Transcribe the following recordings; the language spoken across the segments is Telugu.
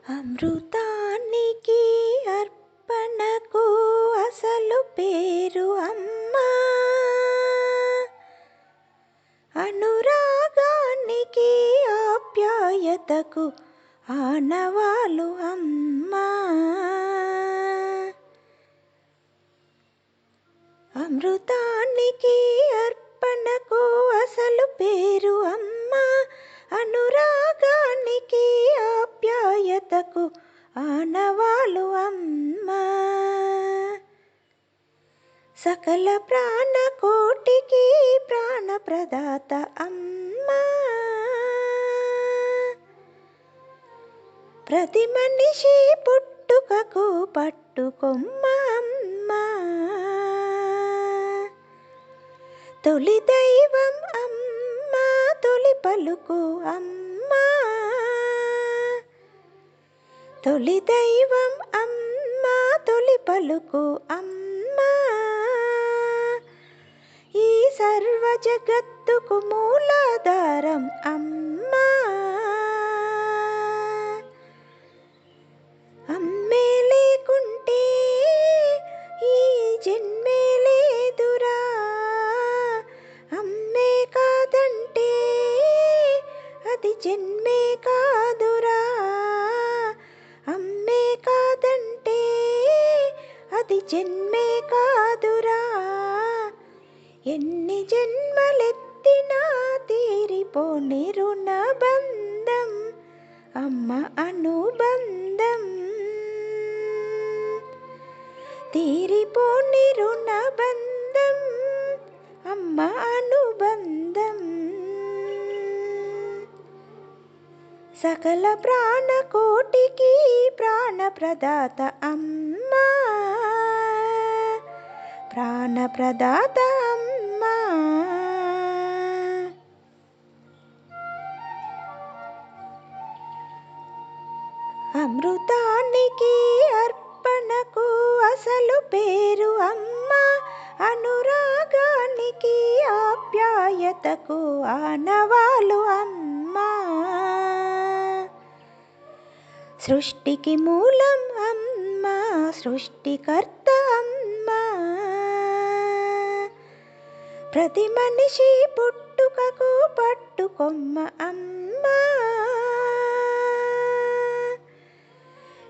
అమృతానికి అర్పణకు అసలు పేరు అమ్మా. అనురాగానికి ఆప్యాయతకు ఆనవాలు అమ్మా. అమృతానికి అర్పణకు అసలు పేరు అమ్మా. అనురాగానికి ఆప్యాయతకు ఆనవాలు అమ్మా. సకల ప్రాణకోటికి ప్రాణప్రదాత అమ్మా. ప్రతి మనిషి పుట్టుకకు పట్టుకొమ్మ అమ్మా. తొలి దైవం అమ్మా, తొలి పలుకు అమ్మా. తొలి దైవం అమ్మా, తొలి పలుకు అమ్మా. ఈ సర్వ జగత్తుకు మూలాధారం అమ్మా. అమ్మే లేకుంటే ఈ జన్మే లేదురా. అమ్మే కాదంటే అది జన్మే కాదురా. అమ్మే కాదంటే అది జన్మే కాదురా. ఎన్ని జన్మలెత్తినా తీరిపోని రుణబంధం అమ్మ అనుబంధం. తీరిపోని రుణబంధం అమ్మ అనుబంధం. సకల ప్రాణకోటికి ప్రాణప్రదాత అమ్మా. ప్రాణప్రదాత అమ్మా. అమృతానికి అర్పణకు అసలు పేరు అమ్మా. అనురాగానికి ఆప్యాయతకు ఆనవాలు అమ్మా. సృష్టికి మూలం అమ్మా, సృష్టికర్త అమ్మా. ప్రతి మనిషి పుట్టుకకు పట్టుకొమ్మ అమ్మా.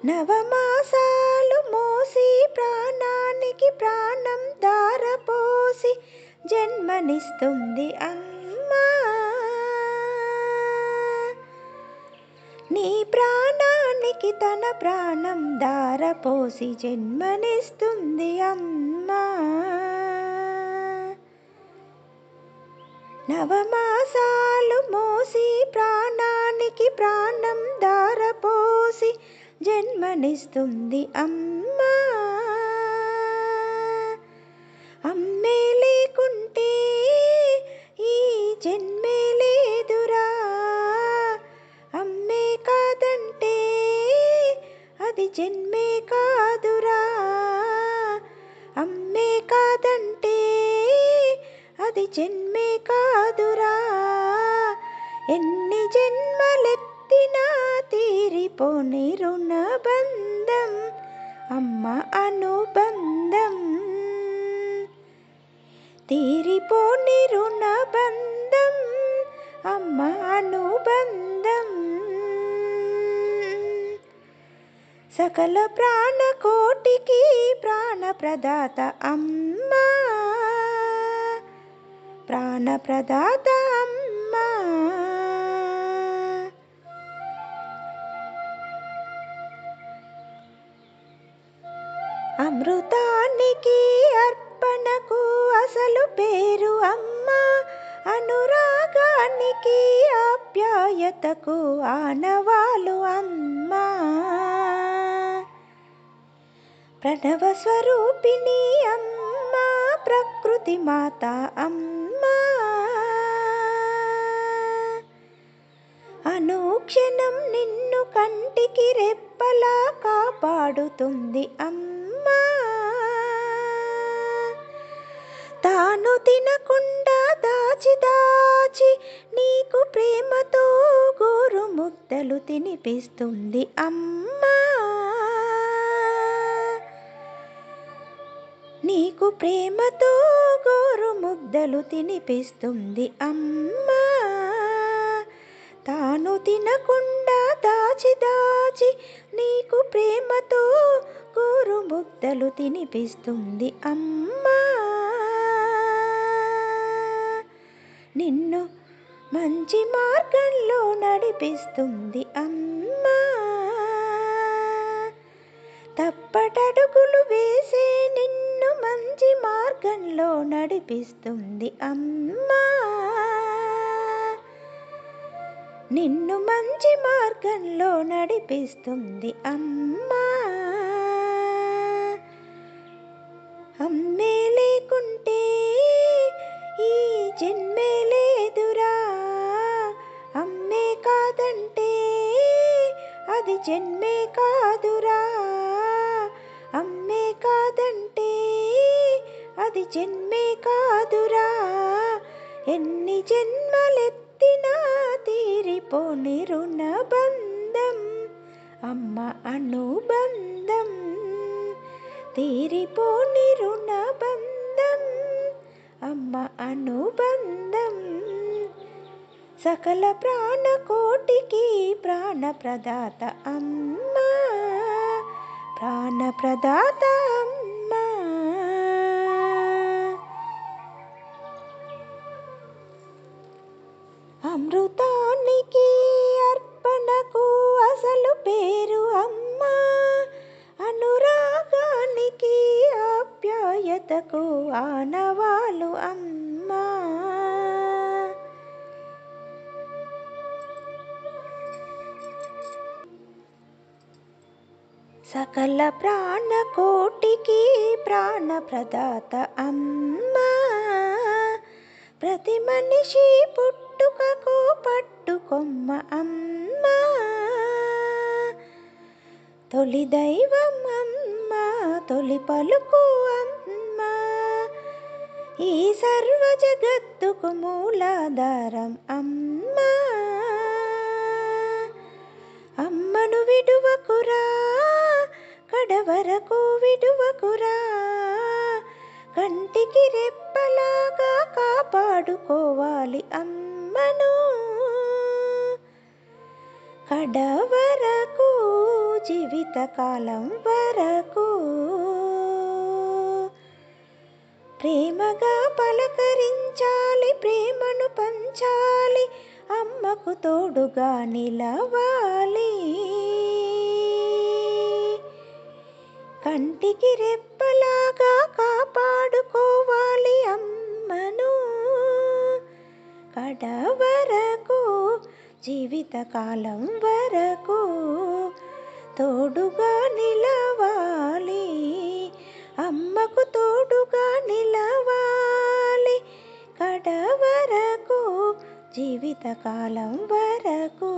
నవమాసాలు మోసి ప్రాణానికి ప్రాణం ధారపోసి జన్మనిస్తుంది అమ్మా. నీ ప్రాణానికి తన ప్రాణం ధారపోసి జన్మనిస్తుంది అమ్మా. నవమాసాలు మోసి ప్రాణానికి ప్రాణం ధారపోసి జన్మనిస్తుంది అమ్మా. అమ్మే లేకుంటే ఈ జన్మే లేదురా. అమ్మే కాదంటే అది జన్మే కాదురా. అమ్మే కాదంటే అది జన్మే కాదురా. ఎన్ని జన్మలెత్తినా తీరిపోని రుణబంధం అమ్మ అనుబంధం. తీరిపోని రుణబంధం అమ్మ అనుబంధం. సకల ప్రాణకోటికి ప్రాణప్రదాత అమ్మా. ప్రాణప్రదాత అమ్మా. అమృతానికి అర్పణకు అసలు పేరు అమ్మా. అనురాగానికి ఆప్యాయతకు ఆనవాలు అమ్మా. ప్రణవ స్వరూపిణి అమ్మా, ప్రకృతి మాత అమ్మా. అనుక్షణం నిన్ను కంటికి రెప్పలా కాపాడుతుంది అమ్మా. తాను తినకుండా దాచి దాచి నీకు ప్రేమతో గోరుముద్ద ముద్దలు తినిపిస్తుంది అమ్మా. నీకు ప్రేమతో గోరు ముద్దలు తినిపిస్తుంది అమ్మా. తాను తినకుండా దాచి దాచి నీకు ప్రేమతో గోరు ముద్దలు తినిపిస్తుంది అమ్మా. నిన్ను మంచి మార్గంలో నడిపిస్తుంది అమ్మా. తప్పటడుగులు వేసే నిన్ను మంచి మార్గంలో నడిపిస్తుంది అమ్మా. నిన్ను మంచి మార్గంలో నడిపిస్తుంది అమ్మా. అమ్మే లేకుంటే ఈ జన్మే లేదురా. అమ్మే కాదంటే అది జన్మే కాదురా. అమ్మే కాదంటే అది జన్మే కాదురా. ఎన్ని జన్మలెత్తినా తీరిపోని రుణబంధం అమ్మ అనుబంధం. తీరిపోని రుణబంధం అమ్మ అనుబంధం. సకల ప్రాణకోటికి ప్రాణప్రదాత అమ్మా. ప్రాణప్రదాత అమ్మా. అమృతానికి అర్పణకు అసలు పేరు అమ్మా. అనురాగానికి ఆప్యాయతకు ఆనవాలు అమ్మా. సకల ప్రాణకోటికి ప్రాణప్రదాత అమ్మా. ప్రతి మనిషి పుట్టుకకు పట్టుకొమ్మ అమ్మా. తొలి దైవం అమ్మా. తొలి పలుకు అమ్మా. ఈ సర్వ జగత్తుకు మూలాధారం అమ్మా. అమ్మను విడువకురా. కడవరకు విడువకురా. కంటికి రెప్పలాగా కాపాడుకోవాలి అమ్మను. కడవరకు జీవితకాలం వరకు ప్రేమగా పలకరించాలి. ప్రేమను పంచాలి. అమ్మకు తోడుగా నిలవాలి. కంటికి రెప్పలాగా కాపాడుకోవాలి అమ్మను. కడవరకు జీవితకాలం వరకు తోడుగా నిలవాలి. అమ్మకు తోడుగా నిలవాలి. కడవరకు జీవితకాలం వరకు.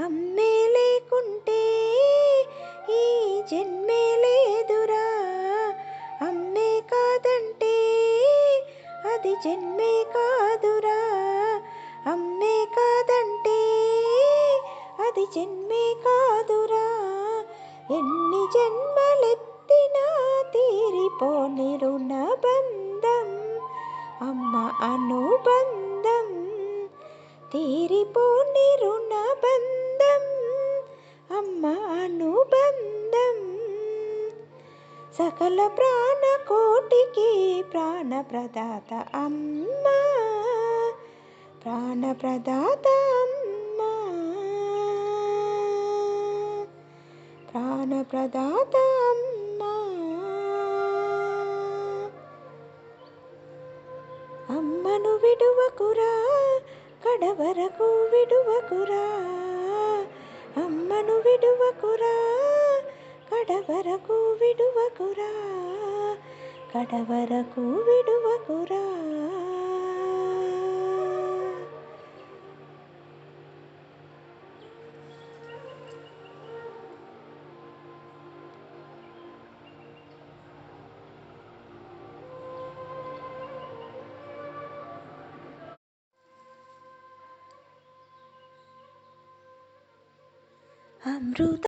అమ్మే లేకుంటే ఈ జన్మే లేదురా. అమ్మే కాదంటే అది జన్మే కాదురా. అమ్మే కాదంటే అది జన్మే కాదురా. ఎన్ని జన్మలెత్తినా తీరిపోని రుణబంధం అమ్మ అనుబంధం. తీరిపోని రుణబంధం అమ్మ అనుబంధం. సకల ప్రాణకోటికి ప్రాణప్రదాత అమ్మా. ప్రాణప్రదాత అమ్మా. ప్రాణప్రదాత అమ్మా. అమ్మను విడువకురా. కడవరకు విడువకురా. అమ్మను విడువకురా. కడవరకు విడువకురా. కడవరకు విడువకురా. అమృత